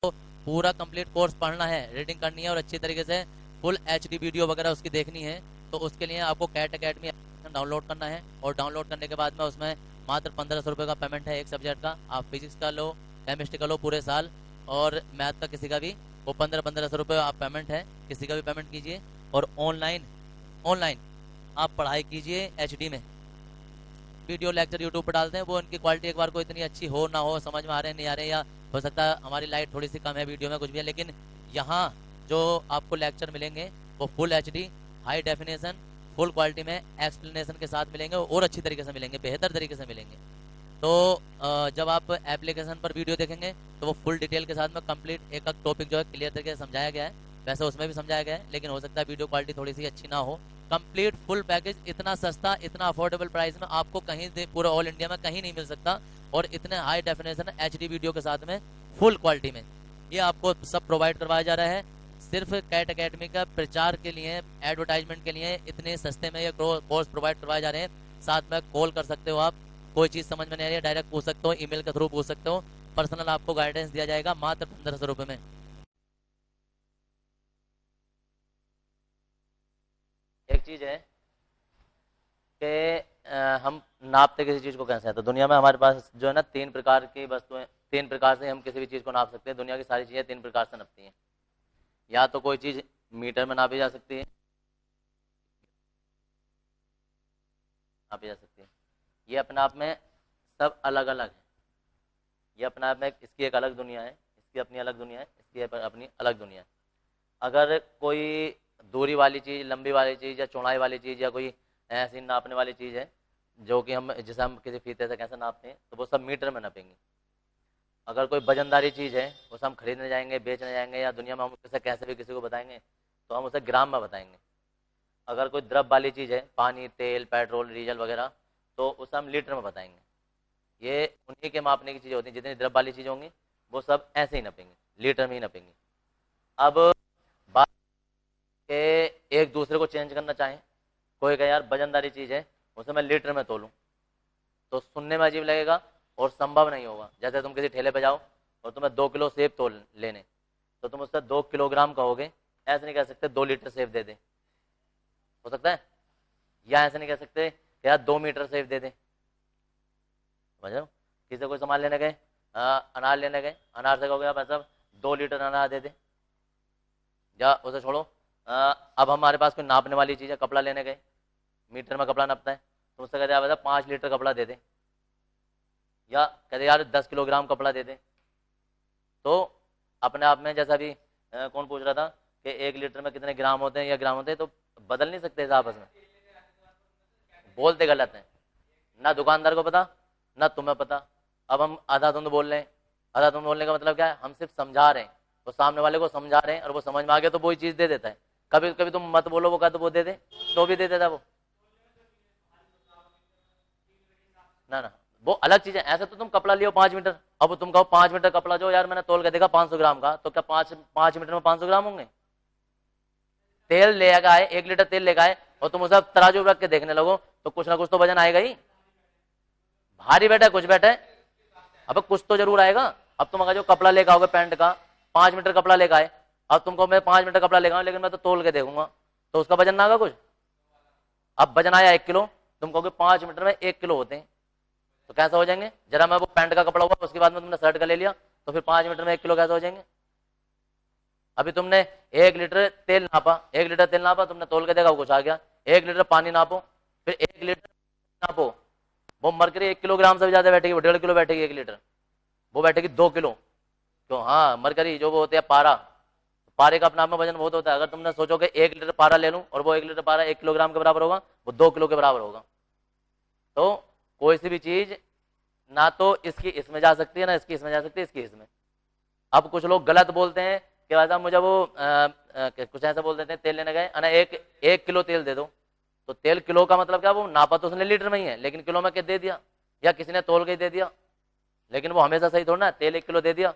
पूरा complete course पढ़ना है, रीडिंग करनी है और अच्छी तरीके से फुल एचडी वीडियो वगैरह उसकी देखनी है, तो उसके लिए आपको कैट अकेडमी एप्लीकेशन डाउनलोड करना है। और डाउनलोड करने के बाद में उसमें मात्र 1500 रुपये का पेमेंट है एक सब्जेक्ट का। आप फिजिक्स का लो, केमिस्ट्री का लो पूरे साल, और मैथ का किसी का भी, वो 1500 रुपये आप पेमेंट है, किसी का भी पेमेंट कीजिए। और ऑनलाइन ऑनलाइन आप पढ़ाई कीजिए एचडी में। वीडियो लेक्चर यूट्यूब पर डालते हैं, वो उनकी क्वालिटी एक बार को इतनी अच्छी हो ना हो, समझ में आ रहे हैं नहीं आ रहे, या हो सकता है हमारी लाइट थोड़ी सी कम है वीडियो में कुछ भी है, लेकिन यहाँ जो आपको लेक्चर मिलेंगे वो full HD high definition full quality में एक्सप्लेनेशन के साथ मिलेंगे, और अच्छी तरीके से मिलेंगे, बेहतर तरीके से मिलेंगे। तो जब आप एप्लीकेशन पर वीडियो देखेंगे तो वो फुल डिटेल के साथ में कंप्लीट एक एक टॉपिक जो है क्लियर तरीके से समझाया गया है, वैसे उसमें भी समझाया गया है, लेकिन हो सकता है वीडियो क्वालिटी थोड़ी सी अच्छी ना हो। कंप्लीट फुल पैकेज इतना सस्ता, इतना अफोर्डेबल प्राइस में आपको कहीं पूरे ऑल इंडिया में कहीं नहीं मिल सकता, और इतने हाई डेफिनेशन एचडी वीडियो के साथ में फुल क्वालिटी में ये आपको सब प्रोवाइड करवाया जा रहा है। सिर्फ कैट अकेडमी का प्रचार के लिए, एडवर्टाइजमेंट के लिए इतने सस्ते में ये कोर्स प्रोवाइड करवाए जा रहे हैं। साथ में कॉल कर सकते हो आप, कोई चीज़ समझ में नहीं आ रही है डायरेक्ट पूछ सकते हो, ईमेल के थ्रू पूछ सकते हो, पर्सनल आपको गाइडेंस दिया जाएगा मात्र 1500 रुपये में। एक चीज़ है कि हम नापते किसी चीज़ को कैसे हैं, तो दुनिया में हमारे पास जो है ना 3 प्रकार की वस्तुएं, 3 प्रकार से हम किसी भी चीज़ को नाप सकते हैं। दुनिया की सारी चीज़ें 3 प्रकार से नापती हैं। या तो कोई चीज़ मीटर में नापी जा सकती है, नापी जा सकती है, ये अपने आप में सब अलग अलग है। ये अपने आप में इसकी एक अलग दुनिया है, इसकी अपनी अलग दुनिया है, इसकी अपनी अलग दुनिया है। अगर कोई दूरी वाली चीज़, लंबी वाली चीज़, या चौड़ाई वाली चीज़, या कोई ऐसी नापने वाली चीज़ है जो कि हम, जिसे हम किसी फीते से कैसे नापते हैं, तो वो सब मीटर में नापेंगे। अगर कोई वजनदारी चीज़ है, उसे हम खरीदने जाएंगे, बेचने जाएंगे, या दुनिया में हम उसे कैसे भी किसी को बताएंगे, तो हम उसे ग्राम में बताएंगे। अगर कोई द्रव वाली चीज़ है, पानी, तेल, पेट्रोल, डीजल वगैरह, तो उसे हम लीटर में बताएंगे। ये उन्हीं के मापने की चीज़ें होती हैं। जितनी द्रव वाली चीज़ें होंगी वो सब ऐसे ही नपेंगे, लीटर में ही नपेंगे। अब बात के एक दूसरे को चेंज करना चाहें, कोई कहे यार वजनदारी चीज़ है, उसे मैं लीटर में तोलूं, तो सुनने में अजीब लगेगा और संभव नहीं होगा। जैसे तुम किसी ठेले पे जाओ और तुम्हें 2 किलो सेब तोल लेने, तो तुम उससे 2 किलोग्राम कहोगे, ऐसे नहीं कह सकते 2 लीटर सेब दे दे, हो सकता है। या ऐसे नहीं कह सकते कि यार 2 मीटर सेब दे दे, समझ रहे हो। किसी कोई सामान लेने गए, अनार लेने गए, अनार से कहोगे आप ऐसा 2 लीटर अनार दे दे, या उसे छोड़ो। अब हमारे पास कोई नापने वाली चीज़ है, कपड़ा लेने गए, मीटर में कपड़ा नापता है, तो उससे कहते हैं आप ऐसा 5 लीटर कपड़ा दे दे, या कहते यार 10 किलोग्राम कपड़ा दे दे। तो अपने आप में, जैसा भी कौन पूछ रहा था कि 1 लीटर में कितने ग्राम होते हैं या ग्राम होते हैं, तो बदल नहीं सकते आपस में, बोलते गलत हैं। ना दुकानदार को पता, ना तुम्हें पता। अब हम आधा धुंध बोल रहे हैं, आधा धुंध बोलने का मतलब क्या है, हम सिर्फ समझा रहे हैं, तो सामने वाले को समझा रहे हैं, और वो समझ में आ गया तो वही चीज़ दे देता है। कभी कभी तुम मत बोलो, वो कहा तो वो दे दे, तो भी दे देता वो। ना ना, वो अलग चीज़ है। ऐसे तो तुम कपड़ा लियो 5 मीटर, अब तुम कहो 5 मीटर कपड़ा जो यार मैंने तोल के देखा 500 ग्राम का, तो क्या 5 मीटर में 500 ग्राम होंगे। तेल ले आए, 1 लीटर तेल लेकर आए, और तुम उसे तराजू रख के देखने लगो, तो कुछ ना कुछ तो वजन आएगा ही। भारी बैठा है, कुछ बैठा है, अब कुछ तो जरूर आएगा। अब तुम अगर जो कपड़ा लेकर आओगे पैंट का, 5 मीटर कपड़ा लेकर आए, अब तुमको मैं 5 मीटर कपड़ा लेकर आऊँ, लेकिन मैं तो तोल के देखूंगा, तो उसका वजन ना आएगा कुछ। अब वजन आया 1 किलो, तुम कहोगे 5 मीटर में 1 किलो होते हैं, तो कैसे हो जाएंगे जरा। मैं वो पैंट का कपड़ा हुआ, उसके बाद में तुमने शर्ट का ले लिया, तो फिर 5 मीटर में 1 किलो कैसे हो जाएंगे। अभी तुमने 1 लीटर तेल नापा, 1 लीटर तेल नापा, तुमने तोल के देखा कुछ आ गया। 1 लीटर पानी नापो, फिर 1 लीटर नापो, वो मरकरी 1 किलोग्राम से भी ज्यादा बैठेगी, वो 1.5 किलो बैठेगी 1 लीटर, वो बैठेगी 2 किलो। क्यों, हाँ मरकरी जो वो होते हैं पारा, पारे का अपने आप में वजन बहुत होता है। अगर तुमने सोचो कि 1 लीटर पारा ले लूं, और वो 1 लीटर पारा 1 किलोग्राम के बराबर होगा, वो 2 किलो के बराबर होगा। तो कोई सी भी चीज ना तो इसकी इसमें जा सकती है, ना इसकी इसमें जा सकती है, इसकी इसमें। अब कुछ लोग गलत बोलते हैं कि भाई साहब मुझे वो कुछ ऐसा बोल देते हैं, तेल लेने गए, अना 1 किलो तेल दे दो, तो तेल किलो का मतलब क्या, वो नापा तो उसने लीटर में ही है, लेकिन किलो में क्या दे दिया, या किसी ने तोल के ही दे दिया। लेकिन वो हमेशा सही थोड़ा ना, तेल 1 किलो दे दिया,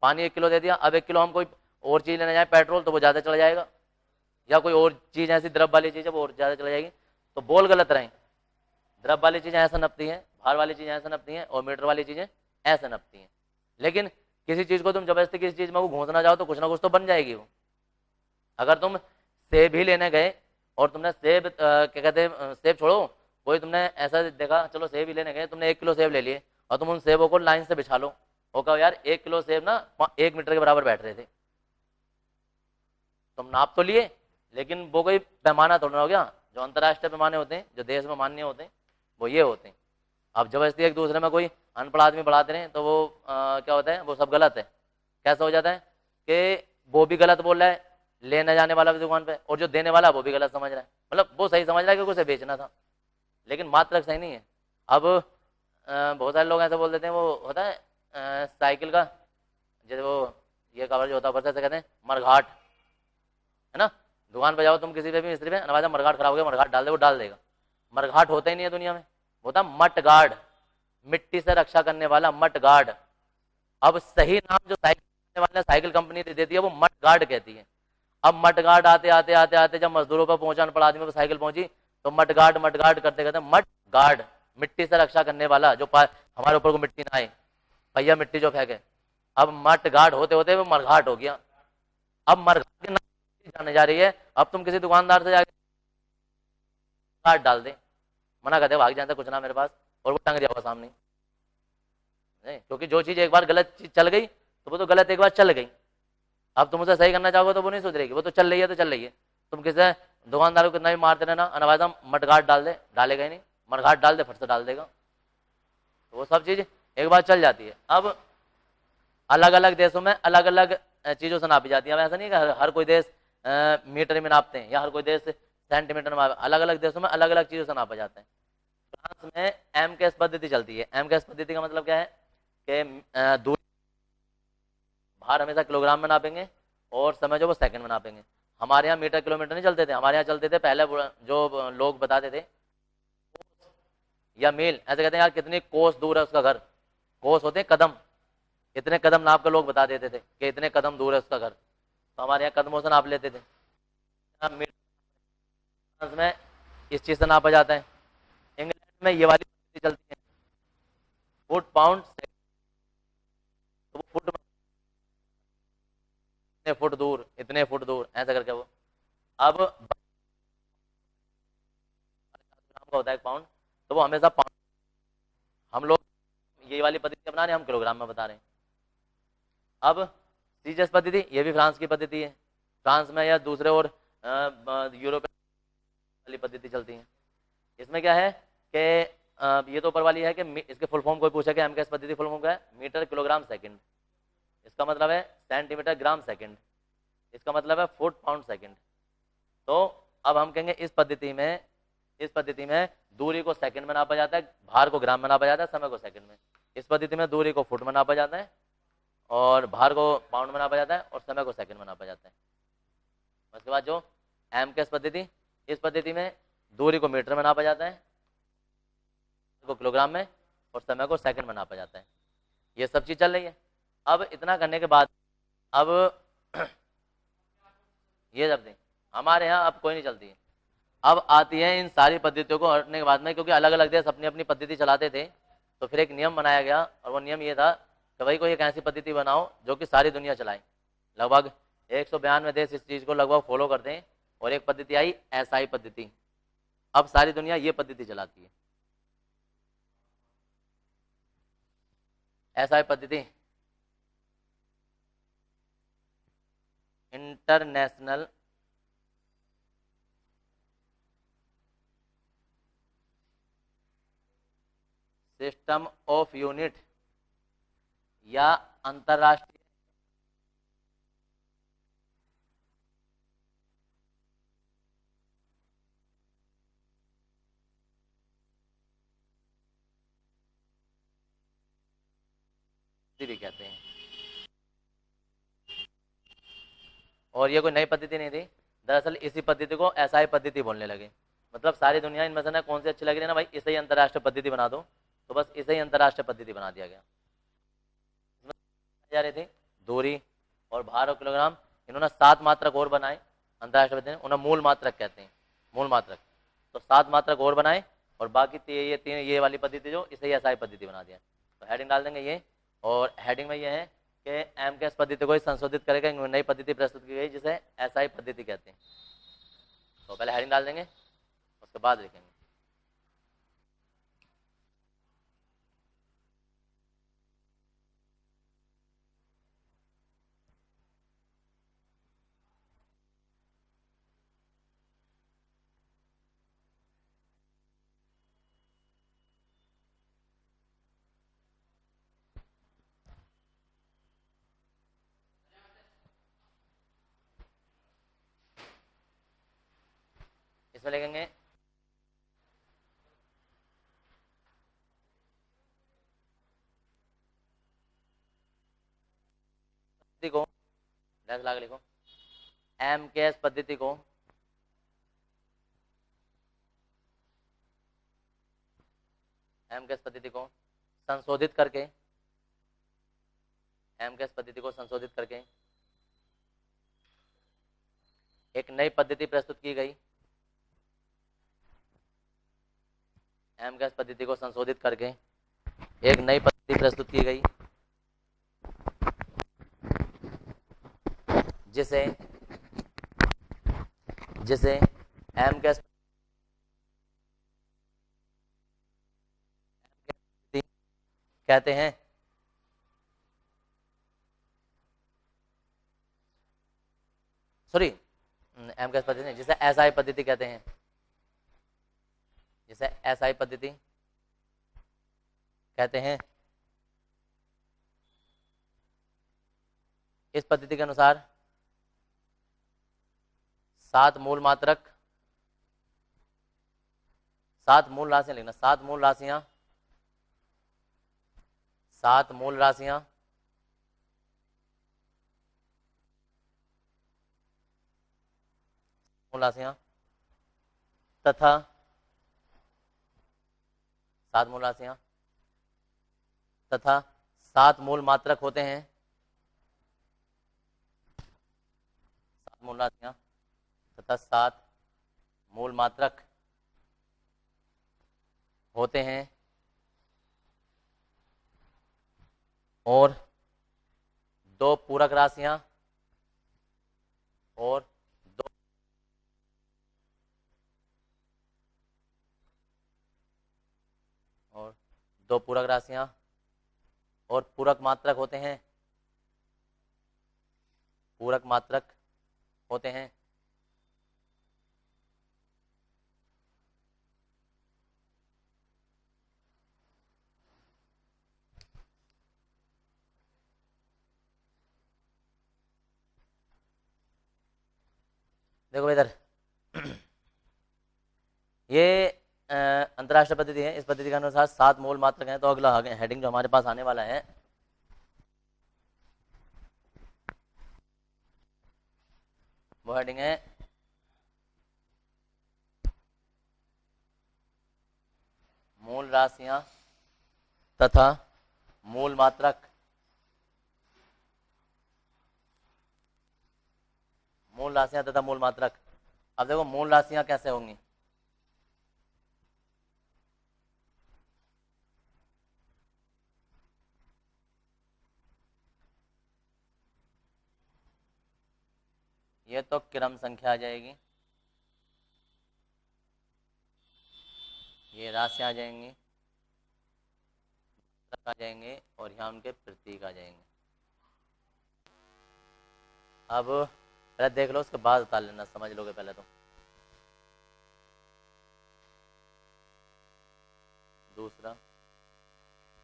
पानी 1 किलो दे दिया। अब 1 किलो हम कोई और चीज लेने जाए, पेट्रोल, तो वो ज्यादा चला जाएगा, या कोई और चीज ऐसी द्रव वाली चीज है वो और ज्यादा चला जाएगी। तो बोल गलत रहे। द्रव वाली चीजें ऐसा नपती हैं, भार वाली चीजें ऐसा नपती हैं, और मीटर वाली चीजें ऐसा नपती हैं। लेकिन किसी चीज को तुम जबरदस्ती किसी चीज में वो घुसना चाहो तो कुछ ना कुछ तो बन जाएगी वो। अगर तुम सेब ही लेने गए और तुमने सेब क्या कहते हैं, सेब छोड़ो, कोई तुमने ऐसा देखा, चलो सेब ही लेने गए, तुमने 1 किलो सेब ले लिए और तुम उन सेबों को लाइन से बिछा लो, वो कहो यार 1 किलो सेब ना 1 मीटर के बराबर बैठ रहे थे, तुम नाप तो लिए लेकिन वो कोई पैमाना थोड़ा हो गया। जो अंतर्राष्ट्रीय पैमाने होते हैं, जो देश में मान्य होते हैं, वो ये होते हैं। अब जबरदस्ती एक दूसरे में कोई अनपढ़ आदमी बढ़ाते रहे तो वो क्या होता है, वो सब गलत है। कैसा हो जाता है कि वो भी गलत बोल रहा है लेने जाने वाला भी दुकान पे, और जो देने वाला वो भी गलत समझ रहा है। मतलब वो सही समझ रहा है कि उसे बेचना था, लेकिन मात्रक सही नहीं है। अब बहुत सारे लोग ऐसे बोल देते हैं, वो होता है साइकिल का, जैसे वो ये कवर जो होता है ऊपर से कहते हैं मरघाट, है ना। दुकान पे जाओ तुम किसी पे भी मिस्त्री पे, नवाजा मरघाट खराब हो गया, मरघाट डाल दे, वो डाल देगा। मरघाट होता ही नहीं है दुनिया में, होता मट गार्ड, मिट्टी से रक्षा करने वाला मट गार्ड। अब सही नाम जो साइकिल वाले साइकिल कंपनी देती है वो मट गार्ड कहती है। अब मट गार्ड आते आते आते आते जब मजदूरों पर पहुंचा, अनपढ़ आदमी पर साइकिल पहुंची, तो मट गार्ड करते करते मट गार्ड, मिट्टी से रक्षा करने वाला, जो हमारे ऊपर को मिट्टी ना आए, भैया मिट्टी जो फेंके। अब मट गार्ड होते होते वो मरघाट हो गया। अब मरघाट के नाम जाने जा रही है। अब तुम किसी दुकानदार से जाके कार्ड डाल दे, मना करते भाग जाते कुछ ना मेरे पास, और वो टंग जाओ सामने। नहीं, क्योंकि जो चीज एक बार गलत चीज चल गई तो वो तो गलत एक बार चल गई। अब तुम उसे सही करना चाहोगे तो वो नहीं सुधरेगी, वो तो चल रही है तो चल रही है। तुम किसी दुकानदार को कितना भी मारते रहना, अनवाजा मटघाट डाल दे, डालेगा ही नहीं, मरघाट डाल दे फट से डाल देगा, तो वो सब चीज एक बार चल जाती है। अब अलग अलग देशों में अलग अलग चीजों से नापी जाती है। अब ऐसा नहीं कि हर कोई देश मीटर में नापते हैं या हर कोई देश सेंटीमीटर में, अलग अलग देशों में अलग अलग चीजों से नापा जाता है। फ्रांस में एमकेएस पद्धति चलती है। एमकेएस पद्धति का मतलब क्या है कि दूरी, भार हमेशा किलोग्राम में नापेंगे और समय जो वो सेकंड में नापेंगे। हमारे यहाँ मीटर किलोमीटर नहीं चलते थे, हमारे यहाँ चलते थे पहले जो लोग बताते थे या मील, ऐसे कहते हैं यार कितनी कोस दूर है उसका घर, कोस होते हैं कदम, इतने कदम नाप कर लोग बता देते थे कि इतने कदम दूर है उसका घर, तो हमारे यहाँ कदमों से नाप लेते थे। मीटर में इस चीज से नापा जाता है। इंग्लैंड में ये वाली पद्धति चलती है, फुट पाउंड, तो वो फुट इतने फुट दूर ऐसा करके वो। अब ग्राम का होता है 1 पाउंड, तो वो हमेशा पाउंड, हम लोग ये वाली पद्धति बना रहे हैं, हम किलोग्राम में बता रहे हैं। अब सीजीएस पद्धति, ये भी फ्रांस की पद्धति है। फ्रांस में या दूसरे और यूरोप वाली पद्धति चलती है। इसमें क्या है कि ये तो ऊपर वाली है कि इसके फुल फॉर्म कोई पूछा कि एमकेएस पद्धति फुल फॉर्म क्या है, मीटर किलोग्राम सेकंड, इसका मतलब है सेंटीमीटर ग्राम सेकंड, इसका मतलब है फुट पाउंड सेकंड। तो अब हम कहेंगे इस पद्धति में दूरी को सेकंड में नापा जाता है, भार को ग्राम में नापा जाता है, समय को सेकंड में। इस पद्धति में दूरी को फुट में नापा जाता है और भार को पाउंड में नापा जाता है और समय को सेकंड में नापा जाता है। उसके बाद जो एमकेएस पद्धति, इस पद्धति में दूरी को मीटर में नापा जाता है, को किलोग्राम में, और समय को सेकंड में नापा जाता है। ये सब चीज चल रही है। अब इतना करने के बाद अब ये जब हमारे यहाँ अब कोई नहीं चलती है। अब आती है इन सारी पद्धतियों को हटने के बाद में, क्योंकि अलग अलग देश अपनी अपनी पद्धति चलाते थे, तो फिर एक नियम बनाया गया, और वो नियम ये था कि भाई कोई एक ऐसी पद्धति बनाओ जो कि सारी दुनिया चलाए। लगभग 192 देश इस चीज को लगभग फॉलो करते हैं, और एक पद्धति आई एसआई पद्धति। अब सारी दुनिया ये पद्धति चलाती है, एसआई पद्धति, इंटरनेशनल सिस्टम ऑफ यूनिट या अंतरराष्ट्रीय भी कहते हैं। और ये कोई नई पद्धति नहीं थी, दरअसल इसी पद्धति को एसआई पद्धति बोलने लगे। मतलब सारी दुनिया इनमें से ना कौन सी अच्छी लग रही है ना भाई, इसे ही अंतरराष्ट्रीय पद्धति बना दो, तो बस इसे ही अंतरराष्ट्रीय पद्धति बना दिया गया। जा रही थी दूरी और भार और किलोग्राम, इन्होंने 7 मात्रक और बनाए अंतरराष्ट्रीय पद्धति, उन्हें मूल मात्रक कहते हैं, मूल मात्रक। तो 7 मात्रक और बनाए, और बाकी ये वाली पद्धति जो इसे एसआई पद्धति बना दिया। तो हेडिंग डाल देंगे ये, और हेडिंग में ये है कि एम के एस पद्धति को ही संशोधित करके एक नई पद्धति प्रस्तुत की गई जिसे एसआई पद्धति कहते हैं। तो पहले हेडिंग डाल देंगे, उसके बाद लिखेंगे। इसमें लिखेंगे को लगा लिखो, एम के एस पद्धति को एम के एस पद्धति को संशोधित करके एम के एस पद्धति को संशोधित करके एक नई पद्धति प्रस्तुत की गई। एम के एस पद्धति को संशोधित करके एक नई पद्धति प्रस्तुत की गई जिसे जिसे एम के एस कहते हैं। सॉरी, एम के एस पद्धति नहीं, जिसे एसआई पद्धति कहते हैं, जिसे एसआई पद्धति कहते हैं। इस पद्धति के अनुसार 7 मूल मात्रक, 7 मूल राशियां लिखना, 7 मूल राशियां, 7 मूल राशियां तथा 7 मूल राशियां तथा 7 मूल मात्रक होते हैं। 7 मूल राशियां तथा 7 मूल मात्रक होते हैं और 2 पूरक राशियां और 2 पूरक राशियां और पूरक मात्रक होते हैं। पूरक मात्रक होते हैं। देखो इधर ये अंतरराष्ट्रीय पद्धति है। इस पद्धति के अनुसार 7 मूल मात्रक हैं। तो अगला हेडिंग जो हमारे पास आने वाला है वो हेडिंग है मूल राशियां तथा मूल मात्रक। मूल राशियां तथा मूल मात्रक। अब देखो मूल राशियां कैसे होंगी। ये तो क्रम संख्या आ जाएगी, ये राशियां आ जाएंगी, आ जाएंगे और यहाँ उनके प्रतीक आ जाएंगे। अब पहले देख लो, उसके बाद उतार लेना, समझ लोगे पहले तो। दूसरा,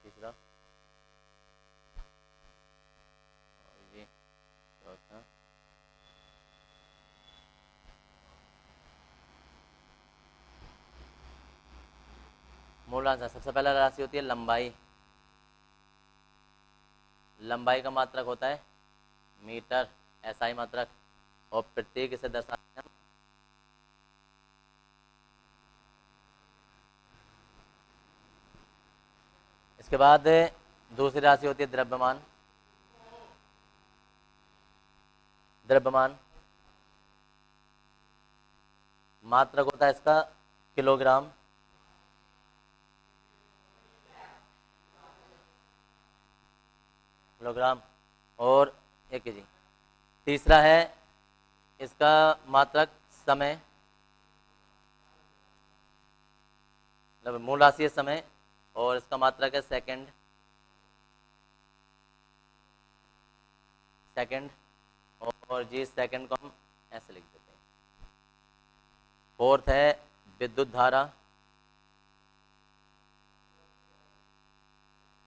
तीसरा, ये चौथा, मूल राशि। सबसे पहला राशि होती है लंबाई। लंबाई का मात्रक होता है मीटर, एसआई मात्रक, और प्रत्येक इसे दर्शाते हैं। इसके बाद दूसरी राशि होती है द्रव्यमान। द्रव्यमान मात्रक होता है इसका किलोग्राम। किलोग्राम और एक जी। तीसरा है इसका मात्रक समय, मतलब मूल राशि है समय, और इसका मात्रक है सेकंड, सेकंड, और जी सेकंड को हम ऐसे लिख देते हैं। फोर्थ है विद्युत धारा,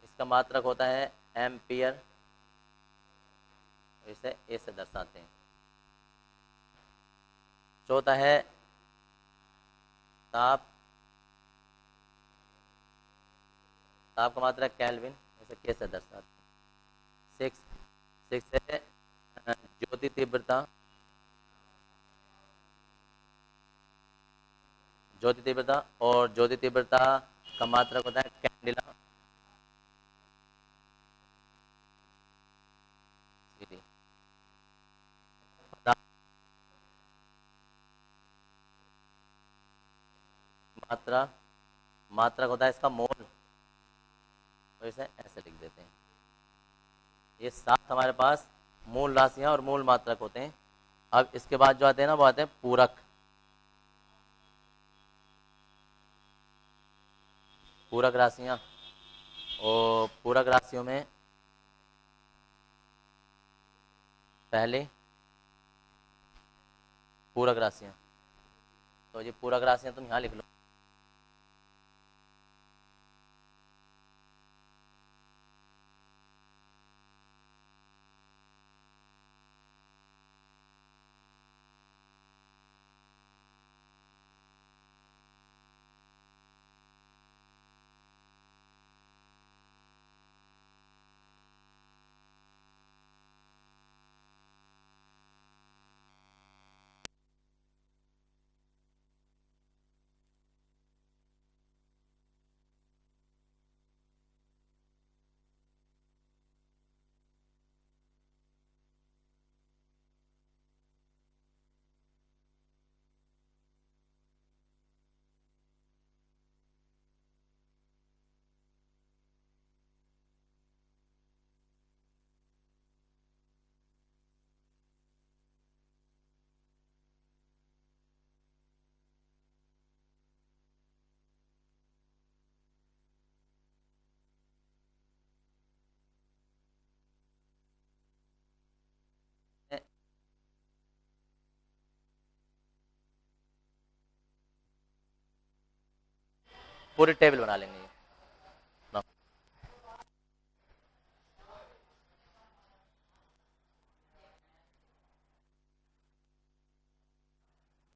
इसका मात्रक होता है एम्पियर, इसे ए से दर्शाते हैं। चौथा है ताप, ताप का मात्रक केल्विन, इसे के से दर्शाते हैं। सिक्स, सिक्स है ज्योति तीव्रता, ज्योति तीव्रता, और ज्योति तीव्रता का मात्रक होता है कैंडिला। मात्रा, मात्रक होता है इसका मोल, तो इसे ऐसे लिख देते हैं। ये सात हमारे पास मूल राशियां और मूल मात्रक होते हैं। अब इसके बाद जो आते हैं ना, वो आते हैं पूरक। पूरक राशियां, और पूरक राशियों में पहले पूरक राशियां, तो ये पूरक राशियां तुम यहाँ लिख लो। पूरी टेबल बना लेंगे।